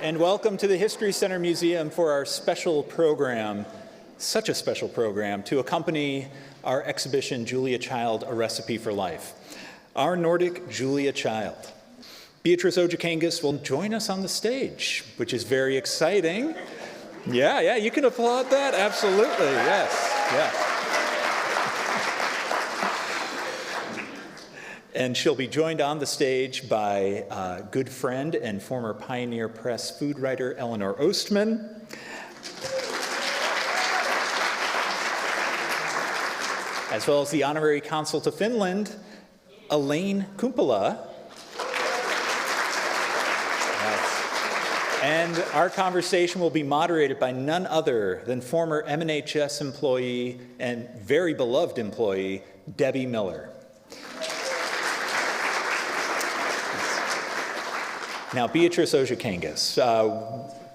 and welcome to the History Center Museum for our special program, such a special program, to accompany our exhibition, Julia Child, A Recipe for Life. Our Nordic Julia Child. Beatrice Ojakangas will join us on the stage, which is very exciting. Yeah, you can applaud that, absolutely, yes. And she'll be joined on the stage by good friend and former Pioneer Press food writer Eleanor Ostman. As well as the Honorary Consul to Finland, Elaine Kumpula. And our conversation will be moderated by none other than former MNHS employee and very beloved employee, Debbie Miller. Now, Beatrice Ojakangas,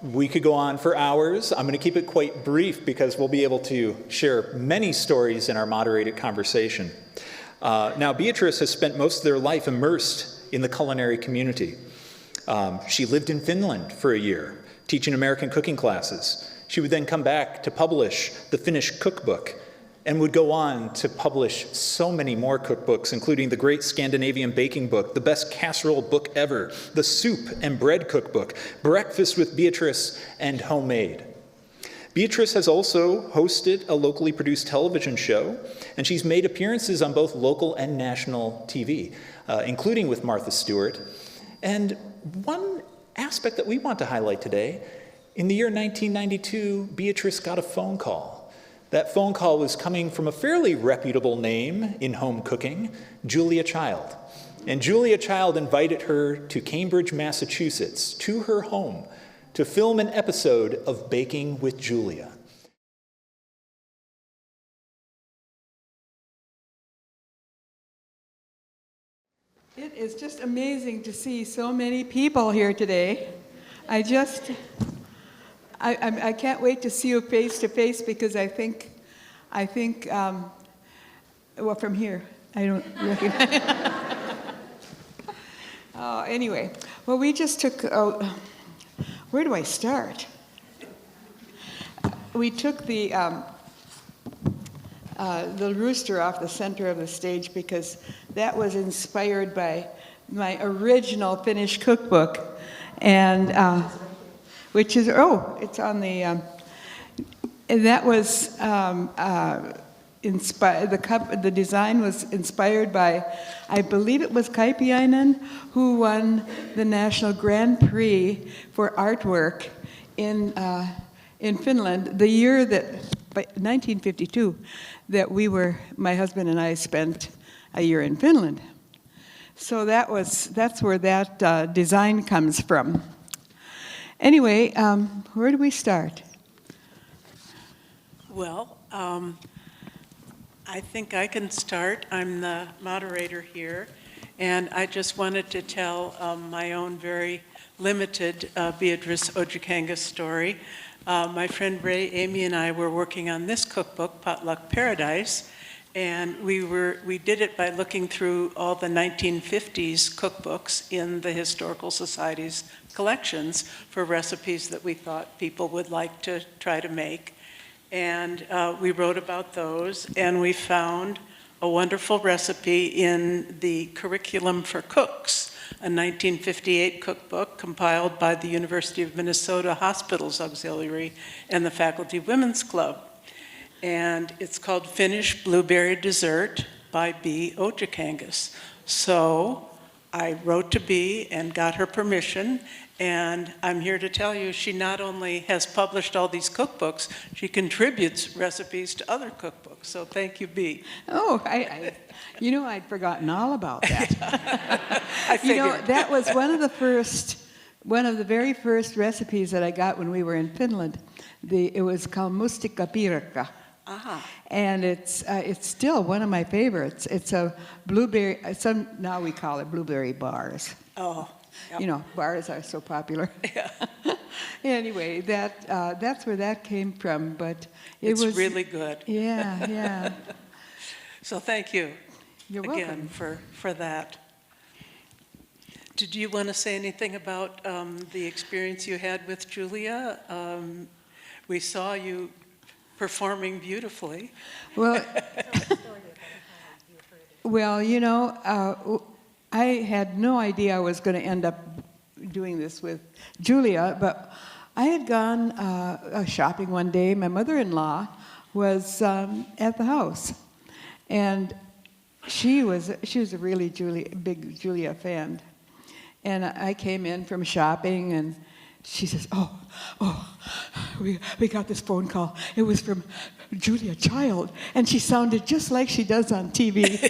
we could go on for hours. I'm going to keep it quite brief because we'll be able to share many stories in our moderated conversation. Now, Beatrice has spent most of their life immersed in the culinary community. She lived in Finland for a year, teaching American cooking classes. She would then come back to publish the Finnish cookbook and would go on to publish so many more cookbooks, including the great Scandinavian baking book, the best casserole book ever, the soup and bread cookbook, Breakfast with Beatrice, and Homemade. Beatrice has also hosted a locally produced television show, and she's made appearances on both local and national TV, including with Martha Stewart. And one aspect that we want to highlight today, in the year 1992, Beatrice got a phone call. That phone call was coming from a fairly reputable name in home cooking, Julia Child. And Julia Child invited her to Cambridge, Massachusetts, to her home, to film an episode of Baking with Julia. It is just amazing to see so many people here today. I can't wait to see you face to face because I think, well, from here, I don't recognize. Anyway, well, we just took, where do I start? We took the rooster off the center of the stage because that was inspired by my original Finnish cookbook, and which is, it's on the, and that was inspired, the design was inspired by, I believe it was Kaipiainen, who won the National Grand Prix for artwork in Finland, the year that, by 1952, that my husband and I spent a year in Finland. So that's where that design comes from. Anyway, where do we start? Well, I think I can start. I'm the moderator here, and I just wanted to tell my own very limited Beatrice Ojakangas story. My friend Ray, Amy, and I were working on this cookbook, Potluck Paradise, and we did it by looking through all the 1950s cookbooks in the Historical Society's collections for recipes that we thought people would like to try to make. And we wrote about those, and we found a wonderful recipe in the Curriculum for Cooks, a 1958 cookbook compiled by the University of Minnesota Hospitals Auxiliary and the Faculty Women's Club. And it's called Finnish Blueberry Dessert by Bea Ojakangas. So I wrote to Bea and got her permission, and I'm here to tell you she not only has published all these cookbooks, she contributes recipes to other cookbooks. So thank you, Bea. Oh, I'd forgotten all about that. I figured. That was one of the very first recipes that I got when we were in Finland. It was called mustikkapiirakka. And it's still one of my favorites. It's a blueberry, now we call it blueberry bars. Oh. Yep. You know, bars are so popular. Yeah. Anyway, that's where that came from, but it's really good. Yeah. So thank you. You're again welcome. for that. Did you want to say anything about the experience you had with Julia? We saw you performing beautifully. Well, well, you know, I had no idea I was going to end up doing this with Julia, but I had gone shopping one day. My mother-in-law was at the house, and she was a really big Julia fan. And I came in from shopping, and she says, "Oh, we got this phone call. It was from Julia Child, and she sounded just like she does on TV."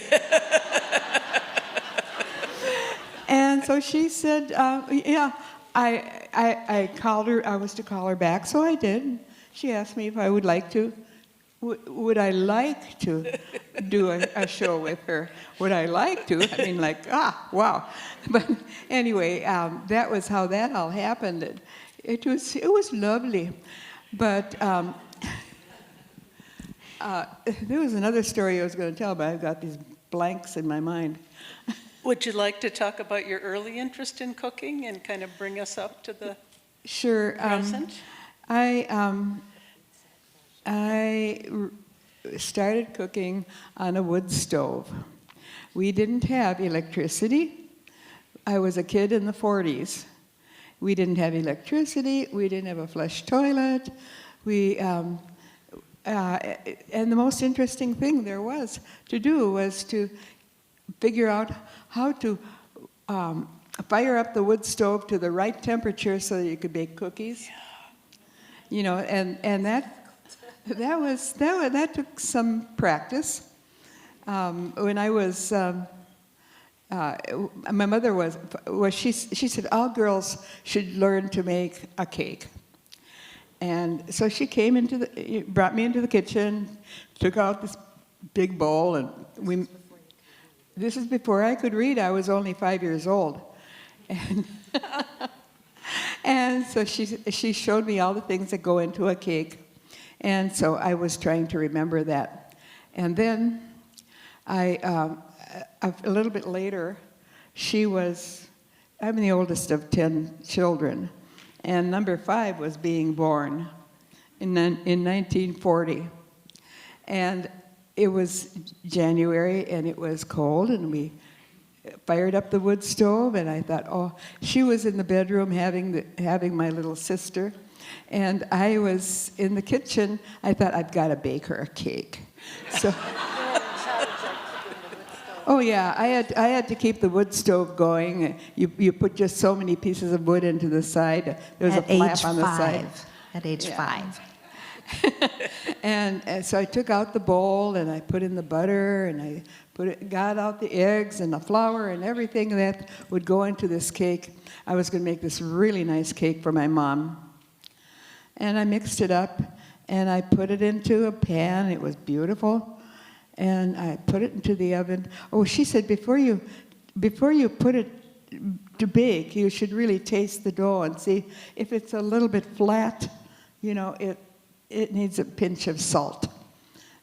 And so she said, "Yeah, I called her. I was to call her back, so I did. She asked me if I would like to. Would I like to do a show with her? Would I like to? I mean, like, wow." But anyway, that was how that all happened. It was lovely. But there was another story I was going to tell, but I've got these blanks in my mind. Would you like to talk about your early interest in cooking and kind of bring us up to the Sure. present? I started cooking on a wood stove. We didn't have electricity. I was a kid in the 40s. We didn't have electricity. We didn't have a flush toilet. And the most interesting thing there was to do was to figure out how to fire up the wood stove to the right temperature so that you could bake cookies. Yeah. You know, and that took some practice. When I was, my mother she said all girls should learn to make a cake. And so she brought me into the kitchen, took out this big bowl, and this is before I could read. I was only 5 years old. And so she showed me all the things that go into a cake. And so I was trying to remember that. And then a little bit later, I'm the oldest of 10 children, and number 5 was being born in 1940. And it was January, and it was cold, and we fired up the wood stove, and I thought, she was in the bedroom having my little sister, and I was in the kitchen. I thought, I've got to bake her a cake. So, oh yeah, I had to keep the wood stove going. You put just so many pieces of wood into the side. There was a flap on the side. At age 5. And so I took out the bowl, and I put in the butter, and I got out the eggs and the flour and everything that would go into this cake. I was going to make this really nice cake for my mom. And I mixed it up, and I put it into a pan. It was beautiful. And I put it into the oven. Oh, she said, before you put it to bake, you should really taste the dough and see if it's a little bit flat. You know, it needs a pinch of salt.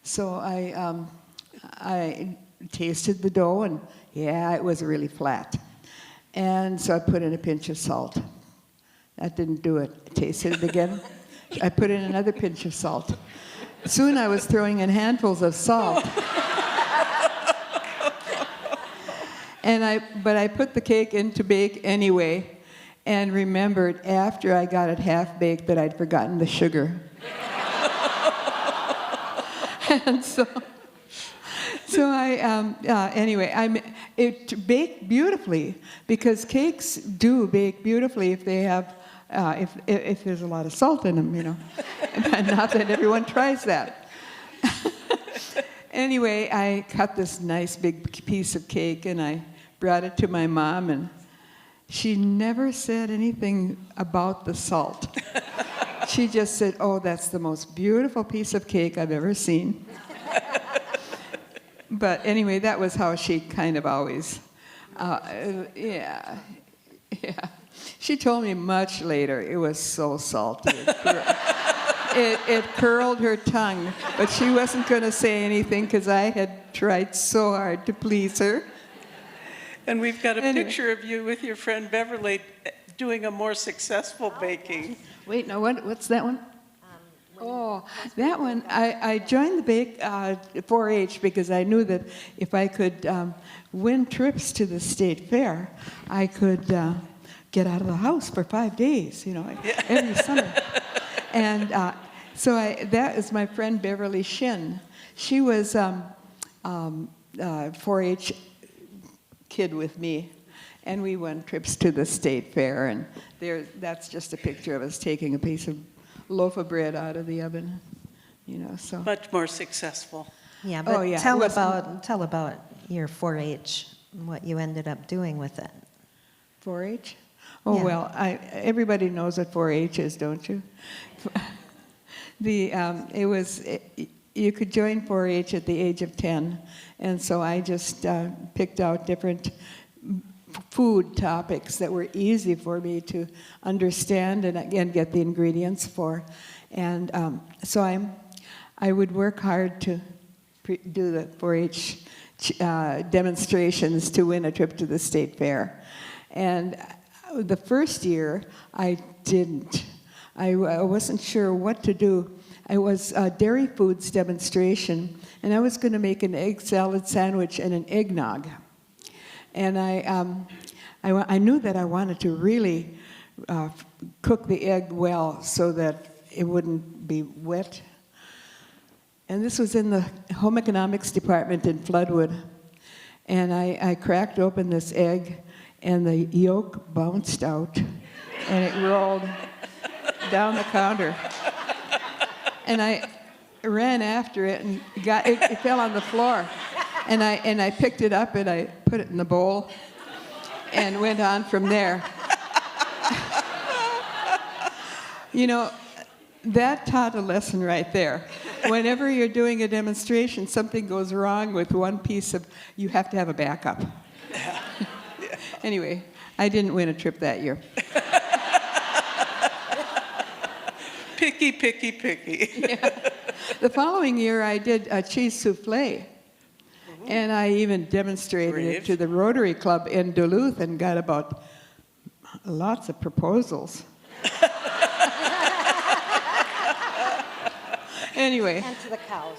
So I tasted the dough, and yeah, it was really flat. And so I put in a pinch of salt. That didn't do it. I tasted it again. I put in another pinch of salt. Soon I was throwing in handfuls of salt. But I put the cake in to bake anyway, and remembered after I got it half baked that I'd forgotten the sugar. And so it baked beautifully, because cakes do bake beautifully if they have, if there's a lot of salt in them, you know. Not that everyone tries that. Anyway, I cut this nice big piece of cake, and I brought it to my mom, and she never said anything about the salt. She just said, "Oh, that's the most beautiful piece of cake I've ever seen." But anyway, that was how she kind of always, yeah. She told me much later it was so salty. It curled her tongue, but she wasn't going to say anything because I had tried so hard to please her. And we've got a Anyway. picture of you with your friend Beverly doing a more successful baking. Wait, no, what's that one? Oh, that one, I joined the 4-H because I knew that if I could win trips to the state fair, I could get out of the house for 5 days, every summer. And that is my friend Beverly Shin. She was 4-H kid with me, and we won trips to the state fair, and that's just a picture of us taking a piece of loaf of bread out of the oven, so. Much more successful. Yeah, but yeah, tell about your 4-H and what you ended up doing with it. 4-H? Oh, Yeah. well, everybody knows what 4-H is, don't you? You could join 4-H at the age of 10, and so I just picked out different food topics that were easy for me to understand and again get the ingredients for, and so I would work hard to do the 4-H demonstrations to win a trip to the state fair, and the first year I didn't. I wasn't sure what to do. It was a dairy foods demonstration, and I was going to make an egg salad sandwich and an eggnog. And I knew that I wanted to really cook the egg well so that it wouldn't be wet. And this was in the home economics department in Floodwood. And I cracked open this egg, and the yolk bounced out, and it rolled down the counter. And I ran after it, and it fell on the floor. And I picked it up, and I put it in the bowl, and went on from there. That taught a lesson right there. Whenever you're doing a demonstration, something goes wrong with one piece you have to have a backup. Yeah. Anyway, I didn't win a trip that year. Picky, picky, picky. Yeah. The following year, I did a cheese souffle. And I even demonstrated it to the Rotary Club in Duluth and got about lots of proposals. Anyway. And to the cows.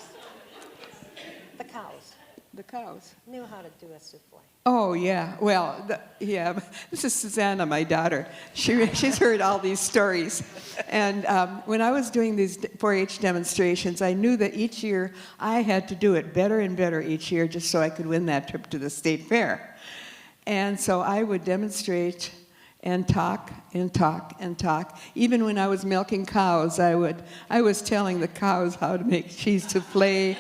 The cows The cows. knew how to do a souffle. Oh, yeah. Well, this is Susanna, my daughter. She's heard all these stories. And when I was doing these 4-H demonstrations, I knew that each year I had to do it better and better each year just so I could win that trip to the state fair. And so I would demonstrate and talk and talk and talk. Even when I was milking cows, I was telling the cows how to make cheese souffle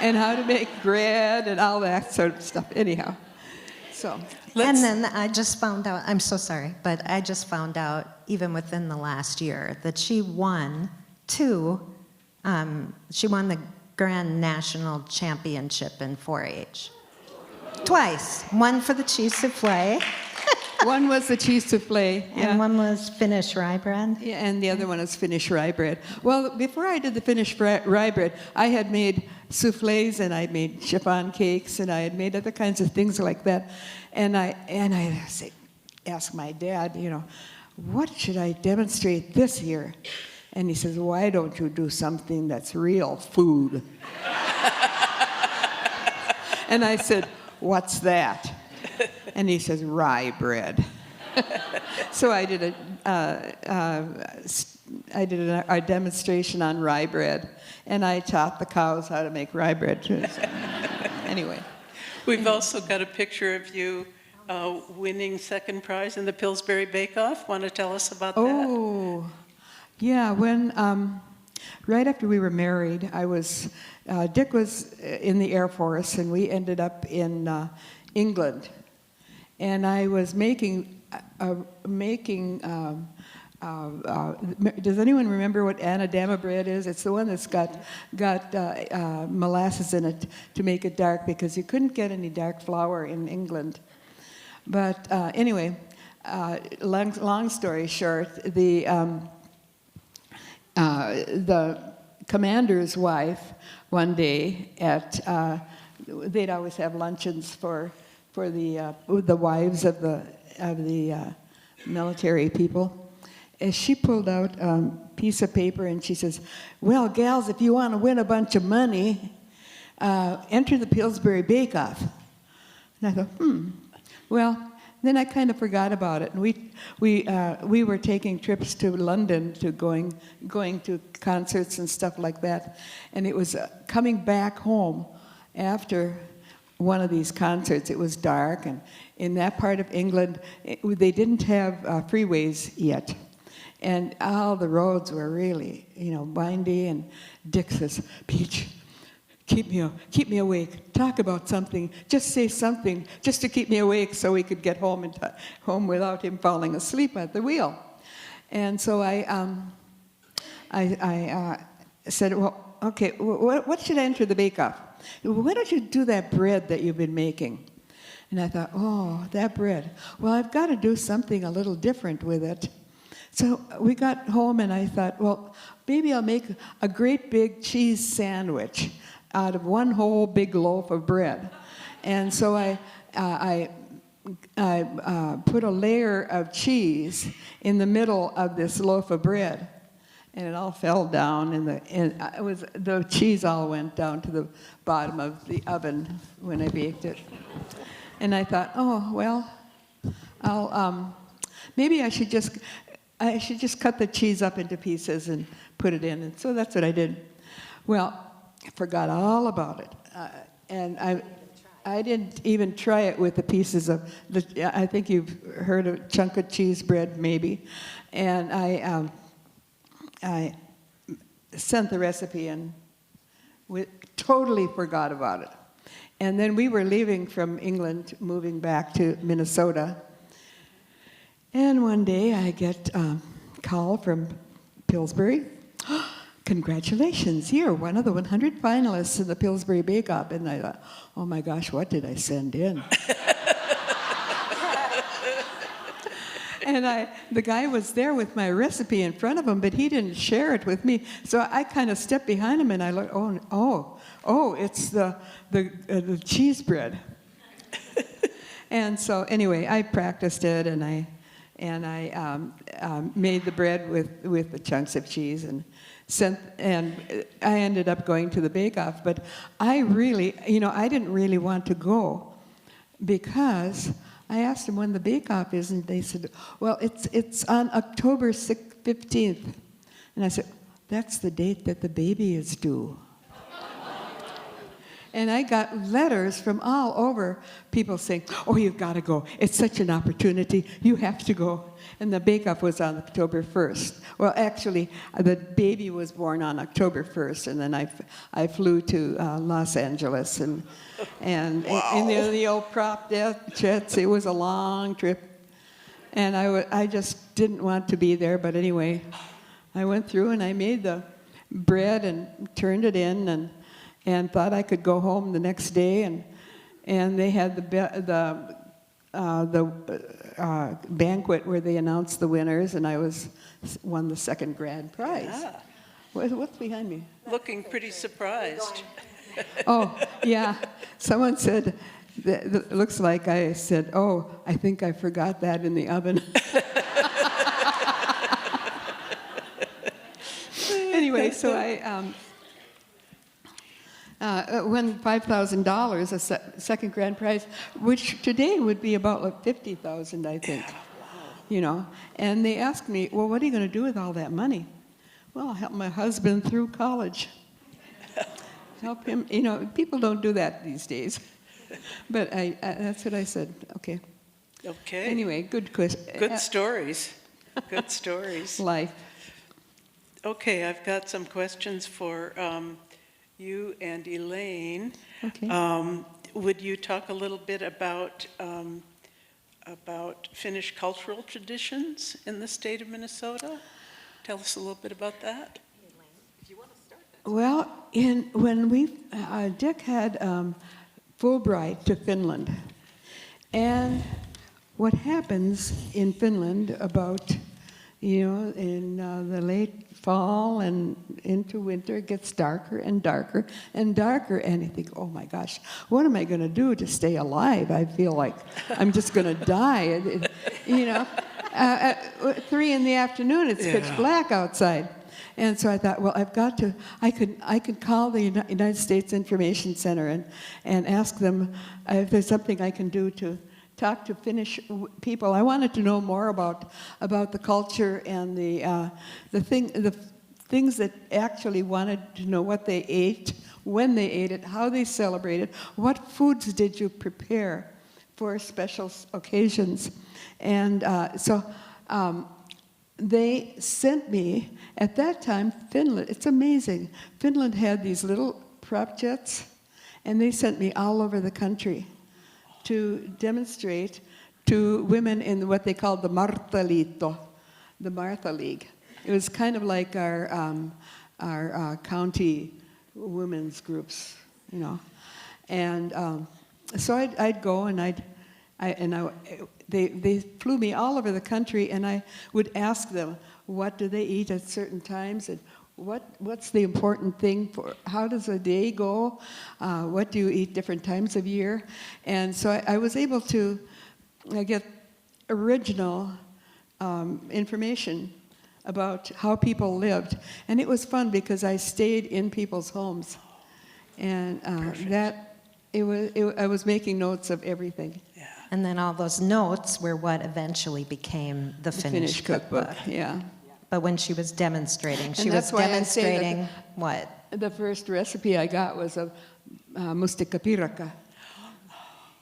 and how to make bread and all that sort of stuff. Anyhow. So, And then I just found out, I'm so sorry, but I just found out, even within the last year, that she won she won the Grand National Championship in 4-H. Twice. One for the cheese souffle, one was the cheese souffle. Yeah. and one was Finnish rye bread. Yeah, and the other one is Finnish rye bread. Well, before I did the Finnish rye bread, I had made souffles, and I made chiffon cakes, and I had made other kinds of things like that. And I asked my dad, what should I demonstrate this year? And he says, why don't you do something that's real food? And I said, what's that? And he says, rye bread. So I did a demonstration on rye bread, and I taught the cows how to make rye bread too. So, anyway. We've also got a picture of you winning second prize in the Pillsbury Bake Off. Want to tell us about that? Oh, yeah. When right after we were married, Dick was in the Air Force, and we ended up in England. And I was making. Does anyone remember what Anadama bread is? It's the one that's got molasses in it to make it dark, because you couldn't get any dark flour in England. But anyway, long story short, the commander's wife one day they'd always have luncheons for the wives of the military people. And she pulled out a piece of paper and she says, "Well, gals, if you want to win a bunch of money, enter the Pillsbury Bake Off." And I thought, well. Then I kind of forgot about it, and we were taking trips to London to going to concerts and stuff like that, and it was coming back home after one of these concerts. It was dark, and in that part of England, they didn't have freeways yet, and all the roads were really, windy. And Dick says, "Peach, keep me awake. Talk about something. Just say something, just to keep me awake, so we could get home home without him falling asleep at the wheel." And so I said, "Well, okay. What should I enter the bake-off? Why don't you do that bread that you've been making?" And I thought, "Oh, that bread. Well, I've got to do something a little different with it." So we got home, and I thought, well, maybe I'll make a great big cheese sandwich out of one whole big loaf of bread. And so I put a layer of cheese in the middle of this loaf of bread, and it all fell down, and the cheese all went down to the bottom of the oven when I baked it. And I thought, oh well, maybe I should just cut the cheese up into pieces and put it in. And so that's what I did. Well, I forgot all about it, and I didn't even try it with the pieces of I think you've heard of chunk of cheese bread, maybe, and I sent the recipe and totally forgot about it. And then we were leaving from England, moving back to Minnesota, and one day I get a call from Pillsbury. "Congratulations, you're one of the 100 finalists in the Pillsbury Bake Off." And I thought, oh my gosh, what did I send in? And the guy was there with my recipe in front of him, but he didn't share it with me. So I kind of stepped behind him and I looked, oh, it's the cheese bread. And so anyway, I practiced it, and I made the bread with the chunks of cheese and I ended up going to the bake-off. But I really, I didn't really want to go, because I asked them when the bake-off is, and they said, well, it's on October 15th. And I said, that's the date that the baby is due. And I got letters from all over, people saying, oh, you've got to go. It's such an opportunity. You have to go. And the bake-off was on October 1st. Well, actually, the baby was born on October 1st, and then I flew to Los Angeles, and Wow. in the old prop jets. It was a long trip. And I just didn't want to be there, but anyway, I went through and I made the bread and turned it in, and thought I could go home the next day, and they had the banquet where they announced the winners, and I won the second grand prize. Yeah. What's behind me? Looking pretty surprised. Oh, yeah. Someone said, it looks like I said, oh, I think I forgot that in the oven. Anyway, so I won $5,000, a second grand prize, which today would be about like $50,000, I think. Yeah, wow. And they asked me, well, what are you going to do with all that money? Well, I'll help my husband through college. Help him. People don't do that these days. But that's what I said. Okay. Okay. Anyway, good question. Good stories. Good stories. Life. Okay, I've got some questions for you and Elaine. Okay. Would you talk a little bit about Finnish cultural traditions in the state of Minnesota? Tell us a little bit about that. Well, when Dick had Fulbright to Finland, and what happens in Finland about, in the late late fall and into winter, it gets darker and darker and darker. And you think, oh my gosh, what am I going to do to stay alive? I feel like I'm just going to die. At 3 in the afternoon, it's pitch black outside. And so I thought, well, I could call the United States Information Center and ask them if there's something I can do to talk to Finnish people. I wanted to know more about the culture and the things that actually wanted to know what they ate, when they ate it, how they celebrated, what foods did you prepare for special occasions. And so they sent me, at that time, Finland, it's amazing. Finland had these little prop jets, and they sent me all over the country to demonstrate to women in what they called the Martha-liitto, the Martha League. It was kind of like our county women's groups, And so I'd go and they flew me all over the country, and I would ask them, what do they eat at certain times, and what's the important thing for, how does a day go, what do you eat different times of year? And so I was able to get original information about how people lived, and it was fun because I stayed in people's homes, and I was making notes of everything. Yeah. And then all those notes were what eventually became the Finnish cookbook. Yeah. But when she was demonstrating, she was that's why I say that demonstrating what? The first recipe I got was a mustikkapiirakka.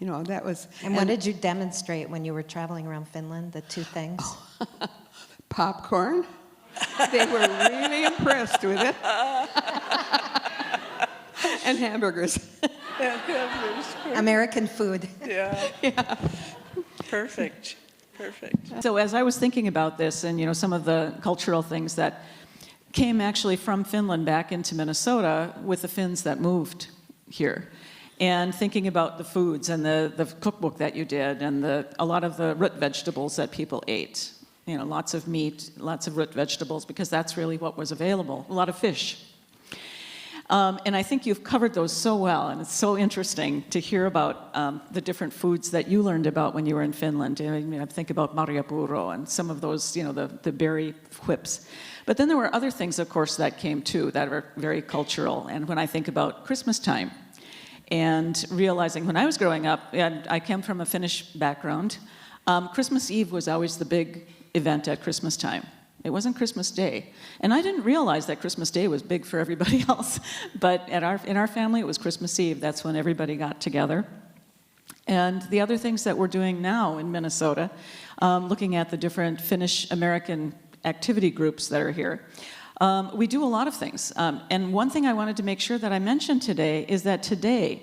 That was... And what did you demonstrate when you were traveling around Finland, the two things? Popcorn. They were really impressed with it. And hamburgers. American food. Yeah. Perfect. So as I was thinking about this and, some of the cultural things that came actually from Finland back into Minnesota with the Finns that moved here, and thinking about the foods and the cookbook that you did and a lot of the root vegetables that people ate, lots of meat, lots of root vegetables, because that's really what was available, a lot of fish. And I think you've covered those so well, and it's so interesting to hear about the different foods that you learned about when you were in Finland. I think about marjapuro and some of those, the berry whips. But then there were other things, of course, that came too that are very cultural. And when I think about Christmas time, and realizing when I was growing up, and I came from a Finnish background, Christmas Eve was always the big event at Christmas time. It wasn't Christmas Day. And I didn't realize that Christmas Day was big for everybody else. But in our family, it was Christmas Eve. That's when everybody got together. And the other things that we're doing now in Minnesota, looking at the different Finnish-American activity groups that are here, we do a lot of things. And one thing I wanted to make sure that I mentioned today is that today,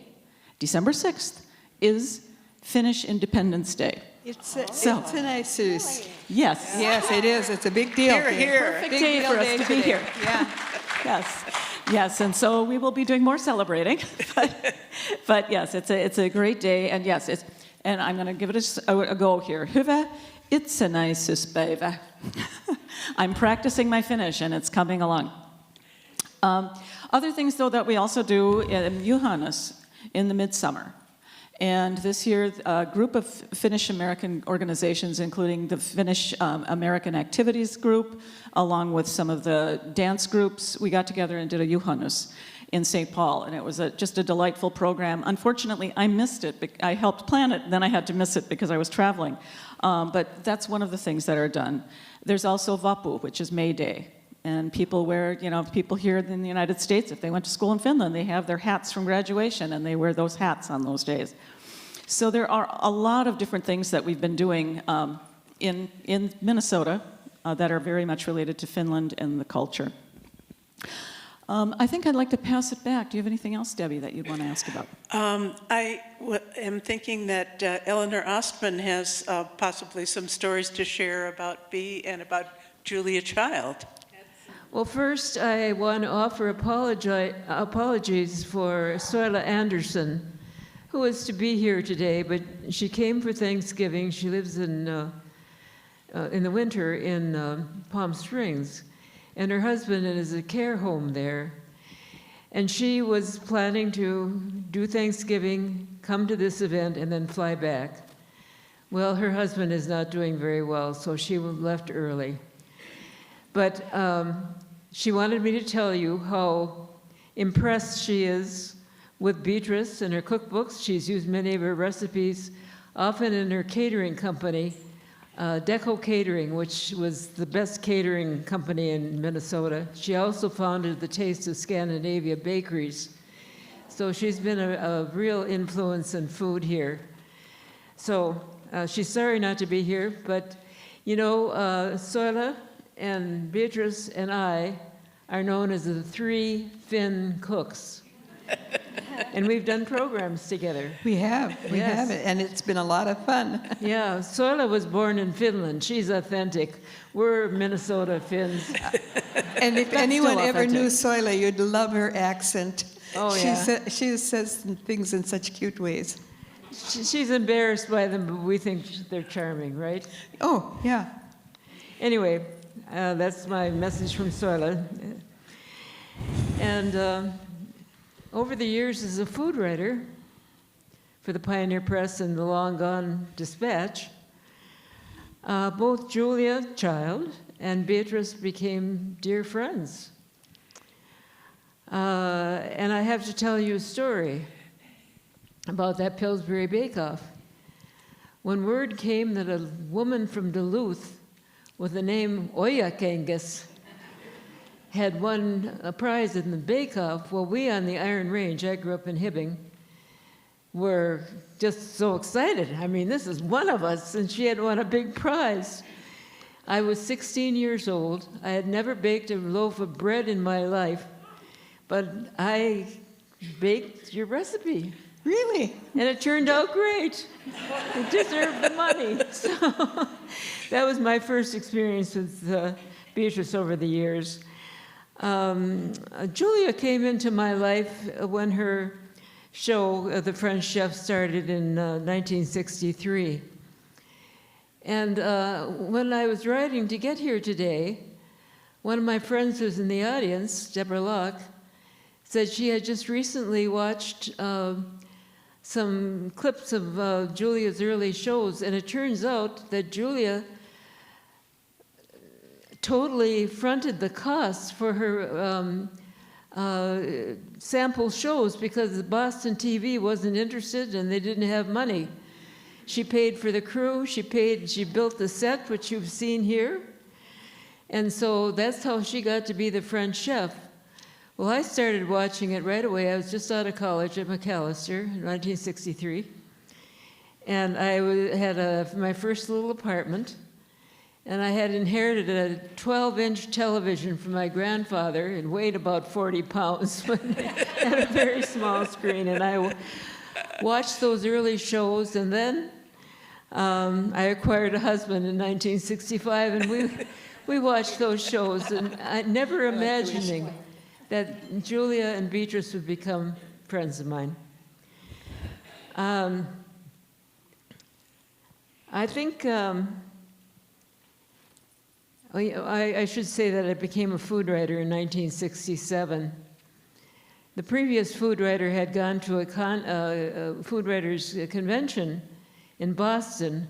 December 6th, is Finnish Independence Day. It's itsenäisyys. Yes. Yes, it is. It's a big deal. Here. Perfect day for us to be here. Yeah. Yes, and so we will be doing more celebrating. but yes, it's a great day, and yes, and I'm going to give it a go here. Hyvä itsenäisyyspäivä. I'm practicing my Finnish, and it's coming along. Other things, though, that we also do in Juhannus, in the midsummer. And this year, a group of Finnish-American organizations, including the Finnish-American Activities Group, along with some of the dance groups, we got together and did a Juhannus in St. Paul, and it was just a delightful program. Unfortunately, I missed it. I helped plan it, then I had to miss it because I was traveling. But that's one of the things that are done. There's also Vapu, which is May Day. And people wear, people here in the United States, if they went to school in Finland, they have their hats from graduation, and they wear those hats on those days. So there are a lot of different things that we've been doing in Minnesota that are very much related to Finland and the culture. I think I'd like to pass it back. Do you have anything else, Debbie, that you'd want to ask about? I am thinking that Eleanor Ostman has possibly some stories to share about Bea and about Julia Child. Well, first, I want to offer apologies for Soila Anderson, who was to be here today, but she came for Thanksgiving. She lives in the winter in Palm Springs. and her husband is a care home there. And she was planning to do Thanksgiving, come to this event, and then fly back. Well, her husband is not doing very well, so she left early. But she wanted me to tell you how impressed she is with Beatrice and her cookbooks. She's used many of her recipes, often in her catering company, Deco Catering, which was the best catering company in Minnesota. She also founded the Taste of Scandinavia bakeries. So she's been a real influence in food here. So she's sorry not to be here, but you know, Soila and Beatrice and I are known as the 3 Finn cooks. And we've done programs together. We have, Yes. and it's been a lot of fun. Yeah, Soila was born in Finland. She's authentic. We're Minnesota Finns. And if That's anyone still ever knew authentic. Soila, you'd love her accent. Oh, she yeah. she says things in such cute ways. She's embarrassed by them, but we think they're charming, right? Oh, yeah. Anyway, that's my message from Soila. And over the years as a food writer for the Pioneer Press and the Long Gone Dispatch, both Julia, child, and Beatrice became dear friends. And I have to tell you a story about that Pillsbury Bake-Off. When word came that a woman from Duluth with the name Ojakangas had won a prize in the bake-off, well, we on the Iron Range, I grew up in Hibbing, were just so excited. I mean, this is one of us, and she had won a big prize. I was 16 years old. I had never baked a loaf of bread in my life, but I baked your recipe. Really? And it turned out great. It deserved the money. So that was my first experience with Beatrice over the years. Julia came into my life when her show, The French Chef, started in 1963. And when I was writing to get here today, one of my friends who's in the audience, Deborah Locke, said she had just recently watched some clips of Julia's early shows, and it turns out that Julia totally fronted the costs for her sample shows because Boston TV wasn't interested and they didn't have money. She paid for the crew, she built the set, which you've seen here, and so that's how she got to be the French chef. Well, I started watching it right away. I was just out of college at Macalester in 1963, and I had my first little apartment. And I had inherited a 12-inch television from my grandfather. It weighed about 40 pounds, but it had a very small screen. And I watched those early shows, and then I acquired a husband in 1965, and we watched those shows, and I never imagining that Julia and Beatrice would become friends of mine. I think I should say that I became a food writer in 1967. The previous food writer had gone to a food writers convention in Boston,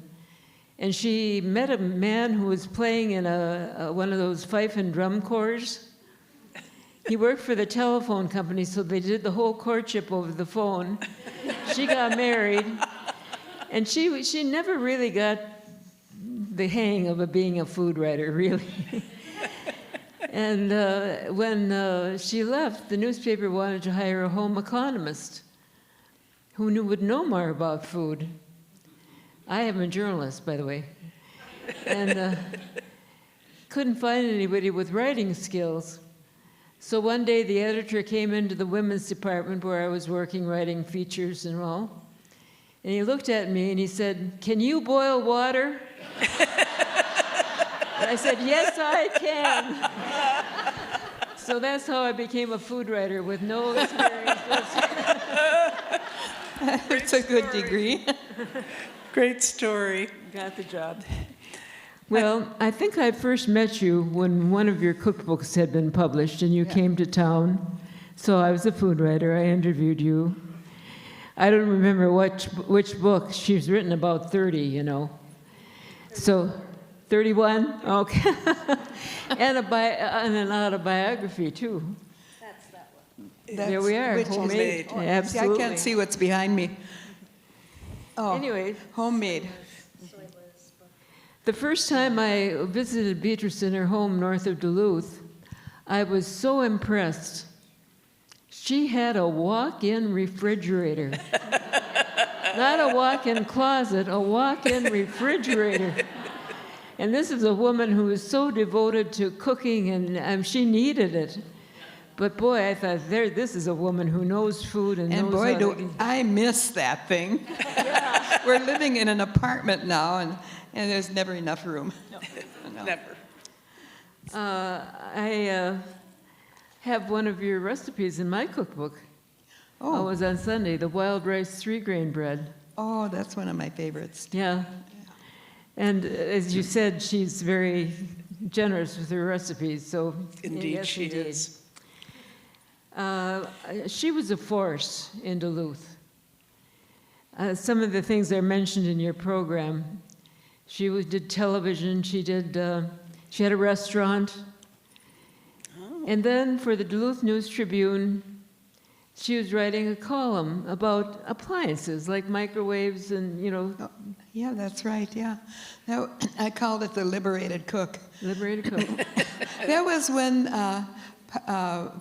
and she met a man who was playing in one of those fife and drum corps. He worked for the telephone company, so they did the whole courtship over the phone. She got married, and she never really got the hang of being a food writer, really. And when she left, the newspaper wanted to hire a home economist who would know more about food. I am a journalist, by the way. And couldn't find anybody with writing skills. So one day the editor came into the women's department where I was working, writing features and all. And he looked at me and he said, "Can you boil water?" And I said, "Yes, I can." So that's how I became a food writer with no experience. It's a good degree. Great story. Got the job. Well, I think I first met you when one of your cookbooks had been published and you came to town. So I was a food writer. I interviewed you. I don't remember which book. She's written about 30, you know. So 31? Okay. and an autobiography, too. There we are, Which is homemade. See, I Absolutely. can't see what's behind me. Oh, Anyway, homemade. the first time I visited Beatrice in her home north of Duluth, I was so impressed. She had a walk-in refrigerator. Not a walk-in closet, a walk-in refrigerator. And this is a woman who was so devoted to cooking, and she needed it. But boy, I thought, this is a woman who knows food and knows boy, how do to... I miss that thing. We're living in an apartment now, and there's never enough room. No. Never. I have one of your recipes in my cookbook. Oh, it was on Sunday, the wild rice 3-grain bread. Oh, that's one of my favorites. Yeah. And as you said, she's very generous with her recipes, so... Indeed, yes, she indeed. is. She was a force in Duluth. Some of the things are mentioned in your program. She did television, she had a restaurant. Oh. And then for the Duluth News-Tribune, she was writing a column about appliances like microwaves and, you know. Oh, yeah, that's right, yeah. I called it the Liberated Cook. Liberated cook. That was when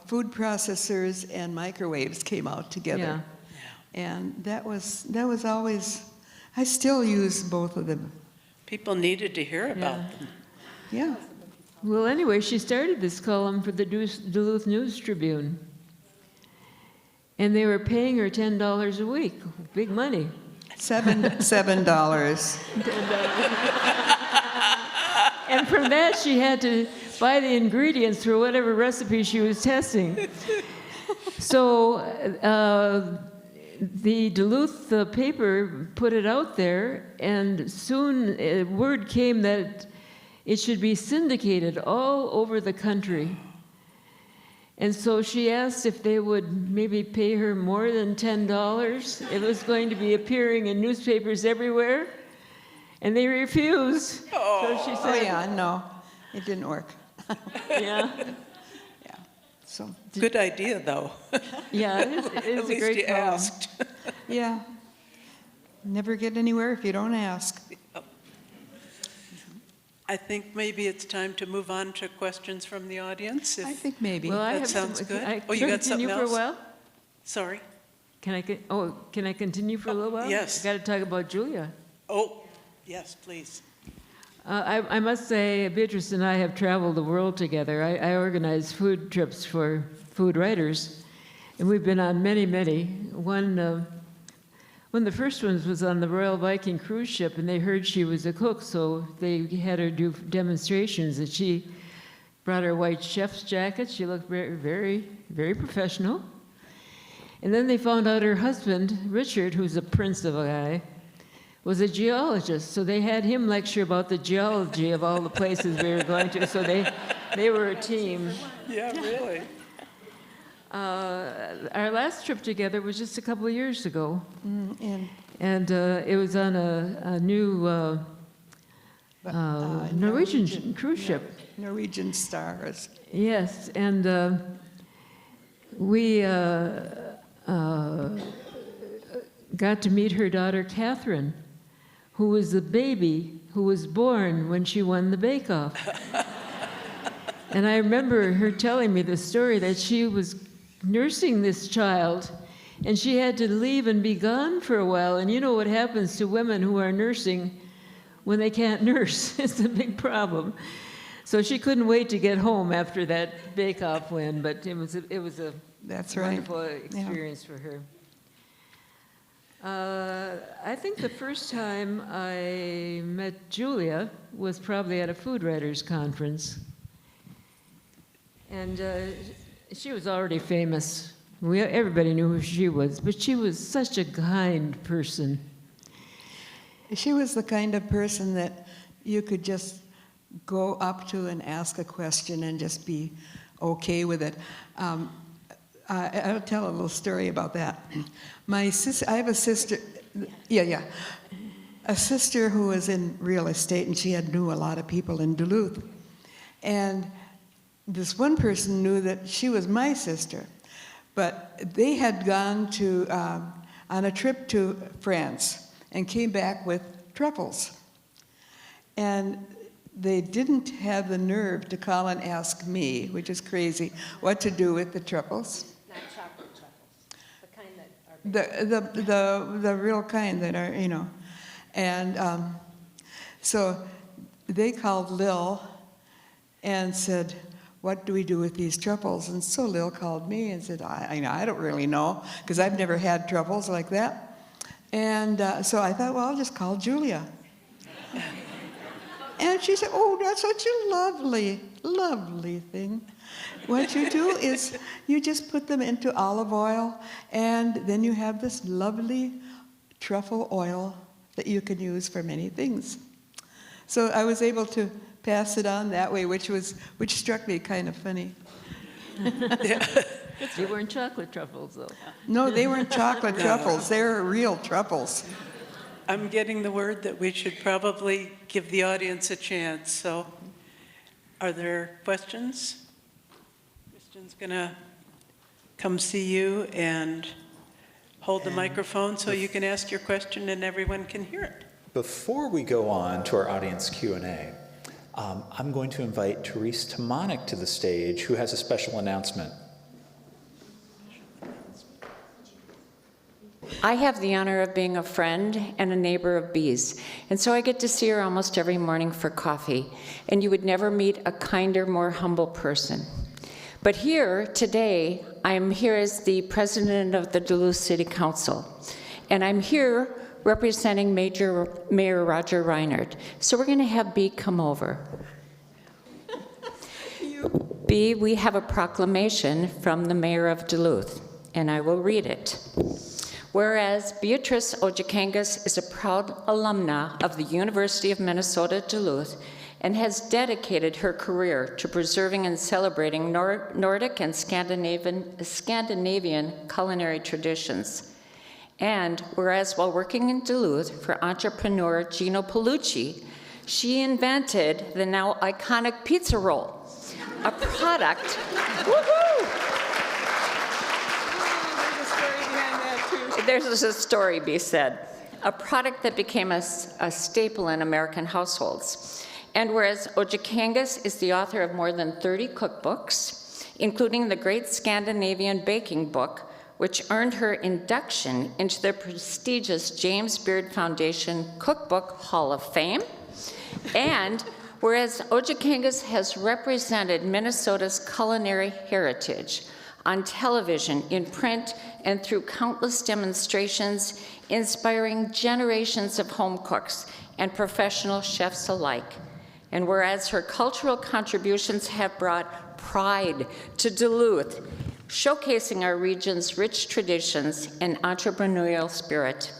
food processors and microwaves came out together. Yeah. And that was always, I still use both of them. People needed to hear about Yeah. them. Yeah. Well, anyway, she started this column for the Duluth News-Tribune. And they were paying her $10 a week. Big money. $7. And from that, she had to buy the ingredients for whatever recipe she was testing. So the Duluth paper put it out there, and soon word came that it should be syndicated all over the country. And so she asked if they would maybe pay her more than $10. It was going to be appearing in newspapers everywhere, and they refused. So she Oh, said, yeah, no, it didn't work. yeah. Yeah. So, Good idea, though. Yeah, it is At a least great you column. asked. yeah. Never get anywhere if you don't ask. I think maybe it's time to move on to questions from the audience. I If, think maybe. Well, I That have sounds some, good. I Oh, you got continue something for a else? while? sorry. Can I continue for a little while? yes. I got to talk about Julia. Oh, yes, please. I must say, Beatrice and I have traveled the world together. I organize food trips for food writers, and we've been on many, many. One of the first ones was on the Royal Viking cruise ship, and they heard she was a cook, so they had her do demonstrations, and she brought her white chef's jacket. She looked very, very, very professional. And then they found out her husband, Richard, who's a prince of a guy, was a geologist, so they had him lecture about the geology of all the places we were going to, so they were a team. Yeah, really. Our last trip together was just a couple of years ago, And it was on a new Norwegian cruise ship. Norwegian stars. Yes, and we got to meet her daughter, Catherine, who was the baby who was born when she won the bake-off. And I remember her telling me the story that she was nursing this child, and she had to leave and be gone for a while. And you know what happens to women who are nursing when they can't nurse. It's a big problem. So she couldn't wait to get home after that bake-off win, but it was a That's right. wonderful experience for her. I think the first time I met Julia was probably at a food writers conference. And she was already famous. Everybody knew who she was, but she was such a kind person. She was the kind of person that you could just go up to and ask a question and just be okay with it. I'll tell a little story about that. My sister, I have a sister, a sister who was in real estate, and she knew a lot of people in Duluth. And this one person knew that she was my sister, but they had gone to on a trip to France and came back with truffles. And they didn't have the nerve to call and ask me, which is crazy, what to do with the truffles. Not chocolate truffles, the kind that are The real kind that are, you know. And so they called Lil and said, what do we do with these truffles? And so Lil called me and said, I don't really know, because I've never had truffles like that. And so I thought, well, I'll just call Julia. And she said, oh, that's such a lovely, lovely thing. What you do is you just put them into olive oil, and then you have this lovely truffle oil that you can use for many things. So I was able to pass it on that way, which struck me kind of funny. They weren't chocolate truffles, though. No, they weren't chocolate truffles. They were real truffles. I'm getting the word that we should probably give the audience a chance. So are there questions? Kristen's going to come see you and hold the microphone so you can ask your question and everyone can hear it. Before we go on to our audience Q&A, I'm going to invite Therese Timonek to the stage, who has a special announcement. I have the honor of being a friend and a neighbor of Bea's, and so I get to see her almost every morning for coffee, and you would never meet a kinder, more humble person. But here, today, I'm here as the president of the Duluth City Council, and I'm here representing Mayor Roger Reinert. So we're going to have Bea come over. Bea, we have a proclamation from the mayor of Duluth, and I will read it. Whereas Beatrice Ojakangas is a proud alumna of the University of Minnesota Duluth and has dedicated her career to preserving and celebrating Nordic and Scandinavian culinary traditions. And whereas while working in Duluth for entrepreneur Gino Paolucci, she invented the now iconic pizza roll, a product, there's a story, Bea said, a product that became a staple in American households. And whereas Ojakangas is the author of more than 30 cookbooks, including the Great Scandinavian Baking Book, which earned her induction into the prestigious James Beard Foundation Cookbook Hall of Fame, and whereas Ojakangas has represented Minnesota's culinary heritage on television, in print, and through countless demonstrations, inspiring generations of home cooks and professional chefs alike. And whereas her cultural contributions have brought pride to Duluth, showcasing our region's rich traditions and entrepreneurial spirit.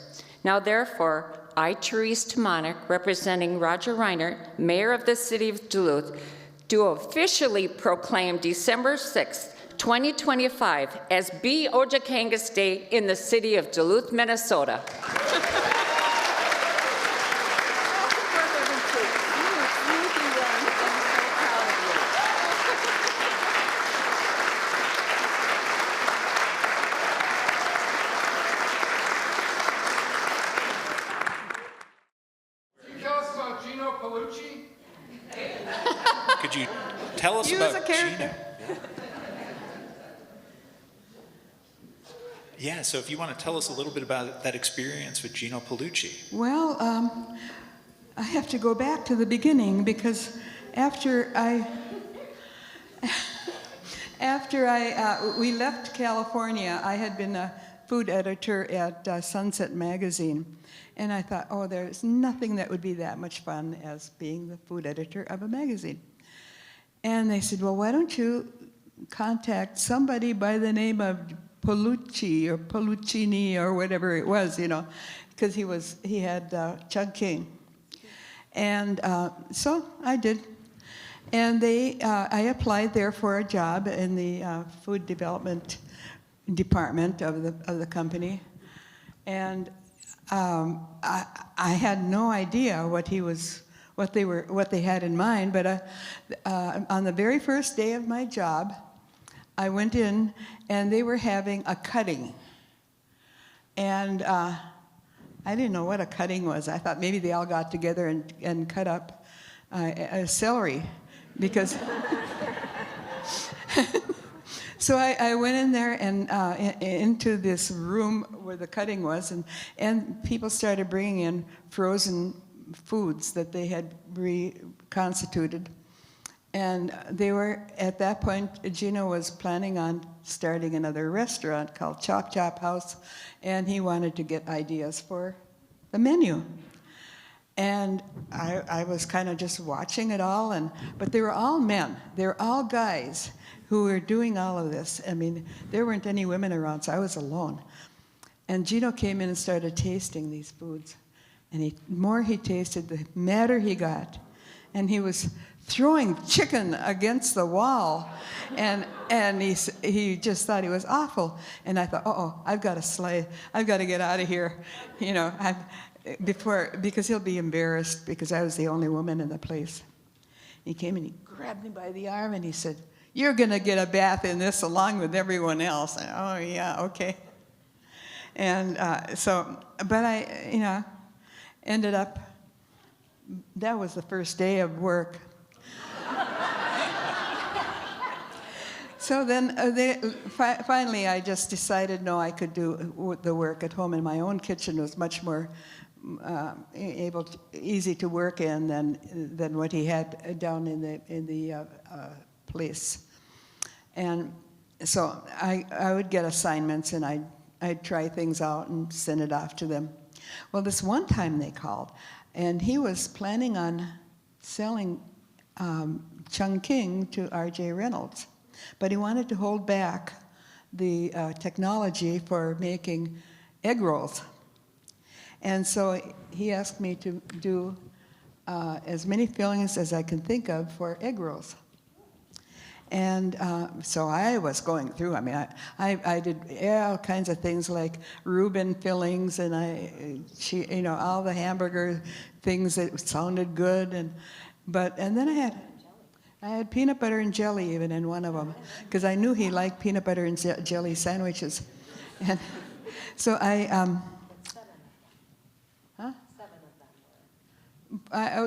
Now, therefore, I, Therese Timonek, representing Roger Reinert, Mayor of the City of Duluth, do officially proclaim December 6th, 2025 as Bea Ojakangas Day in the city of Duluth, Minnesota. Could you tell us about Gino? Yeah, so if you want to tell us a little bit about that experience with Gino Paolucci. Well, I have to go back to the beginning, because after we left California, I had been a food editor at Sunset Magazine. And I thought, oh, there's nothing that would be that much fun as being the food editor of a magazine. And they said, well, why don't you contact somebody by the name of Paolucci or Paoluccini or whatever it was, you know, because he had Chungking. And so I did. And I applied there for a job in the food development department of the company. And I had no idea what they had in mind, but on the very first day of my job, I went in and they were having a cutting. And I didn't know what a cutting was. I thought maybe they all got together and cut up celery, because so I went in there and into this room where the cutting was, and people started bringing in frozen foods that they had reconstituted. And they were, at that point, Gino was planning on starting another restaurant called Chop Chop House, and he wanted to get ideas for the menu. And I was kind of just watching it all, but they were all men. They were all guys who were doing all of this. I mean, there weren't any women around, so I was alone. And Gino came in and started tasting these foods. And the more he tasted, the madder he got. And he was throwing chicken against the wall. And he just thought he was awful. And I thought, uh-oh, I've got to slide. I've got to get out of here. You know, because he'll be embarrassed because I was the only woman in the place. He came and he grabbed me by the arm and he said, "You're going to get a bath in this along with everyone else." And, oh, yeah, okay. And but I, ended up, that was the first day of work. So then finally I just decided, no, I could do the work at home in my own kitchen. It was much more easy to work in than what he had down in the place. And so I would get assignments and I'd try things out and send it off to them. Well, this one time they called, and he was planning on selling Chungking to R.J. Reynolds, but he wanted to hold back the technology for making egg rolls. And so he asked me to do as many fillings as I can think of for egg rolls. And so I was going through. I mean, I did all kinds of things like Reuben fillings, and all the hamburger things that sounded good, and then I had peanut butter and jelly even in one of them, because I knew he liked peanut butter and jelly sandwiches, and so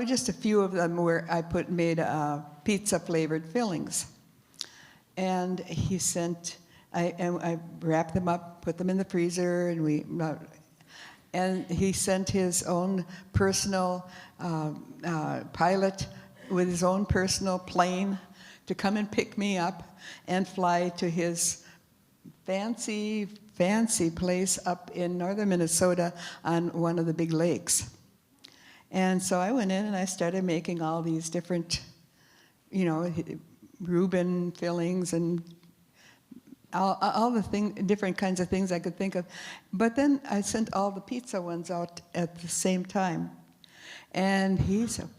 just a few of them where I made pizza flavored fillings. And he sent, I wrapped them up, put them in the freezer, and he sent his own personal pilot with his own personal plane to come and pick me up and fly to his fancy place up in northern Minnesota on one of the big lakes. And so I went in and I started making all these different, Reuben fillings and all the different kinds of things I could think of. But then I sent all the pizza ones out at the same time. And he said,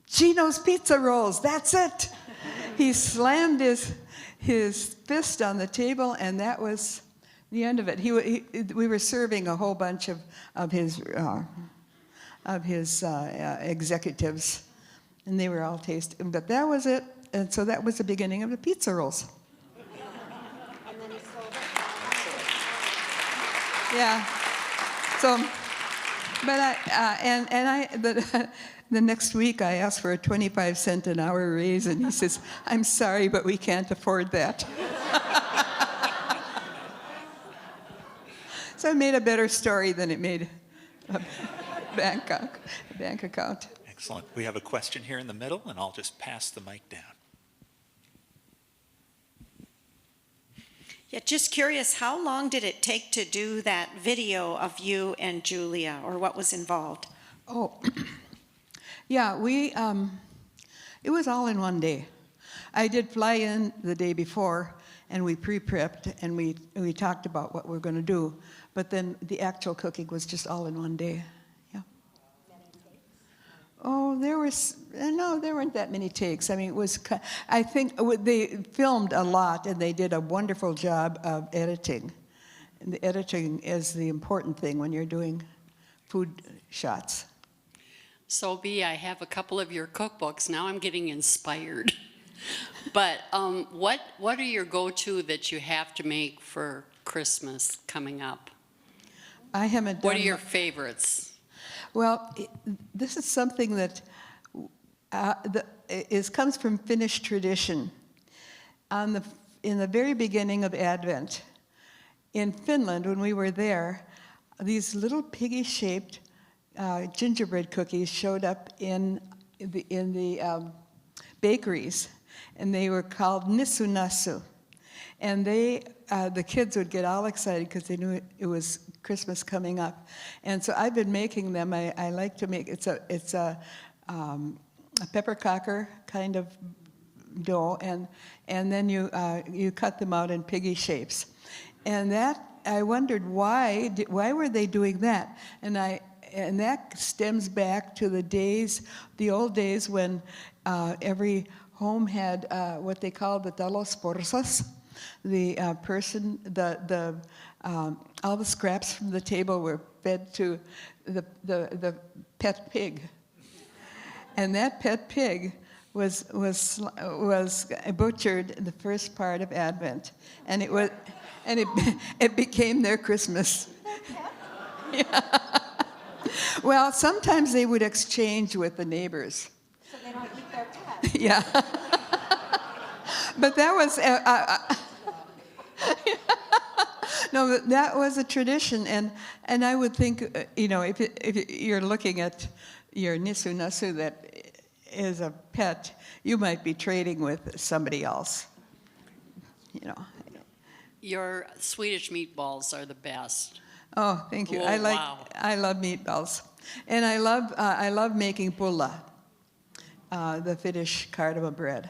"Gino's Pizza Rolls, that's it!" He slammed his fist on the table, and that was the end of it. We were serving a whole bunch of his executives, and they were all tasting. But that was it. And so that was the beginning of the pizza rolls. And then he sold it. Yeah. So, but the next week I asked for a 25-cent an hour raise, and he says, "I'm sorry, but we can't afford that." So it made a better story than it made a bank account. Excellent. We have a question here in the middle, and I'll just pass the mic down. Yeah, just curious, how long did it take to do that video of you and Julia, or what was involved? Oh, yeah, it was all in one day. I did fly in the day before, and we pre-prepped, and we talked about what we're going to do, but then the actual cooking was just all in one day. Yeah. Oh, there weren't that many takes. I mean, it was, I think they filmed a lot and they did a wonderful job of editing. And the editing is the important thing when you're doing food shots. So, Bea, I have a couple of your cookbooks. Now I'm getting inspired. But what are your go-to that you have to make for Christmas coming up? I haven't done. What are your favorites? Well, this is something that comes from Finnish tradition. In the very beginning of Advent, in Finland, when we were there, these little piggy-shaped gingerbread cookies showed up in the bakeries, and they were called nissu nassu. And the kids would get all excited because they knew it was Christmas coming up. And so I've been making them. I like to make, it's a peppercocker kind of dough, and then you cut them out in piggy shapes. And that, I wondered why were they doing that? And that stems back to the old days when every home had what they called the talos porsas. The person, all the scraps from the table were fed to the pet pig, and that pet pig was butchered in the first part of Advent, and it became their Christmas. Yeah. Well, sometimes they would exchange with the neighbors. So they don't eat their pet. Yeah. But that was, no, that was a tradition, and I would think, if you're looking at your nissu nassu that is a pet, you might be trading with somebody else, Your Swedish meatballs are the best. Oh, thank you. Oh, wow. I love meatballs, and I love making pulla, the Finnish cardamom bread.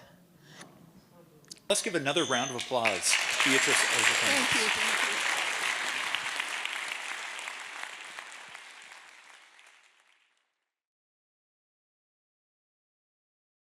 Let's give another round of applause, Beatrice Ojakangas. Thank you.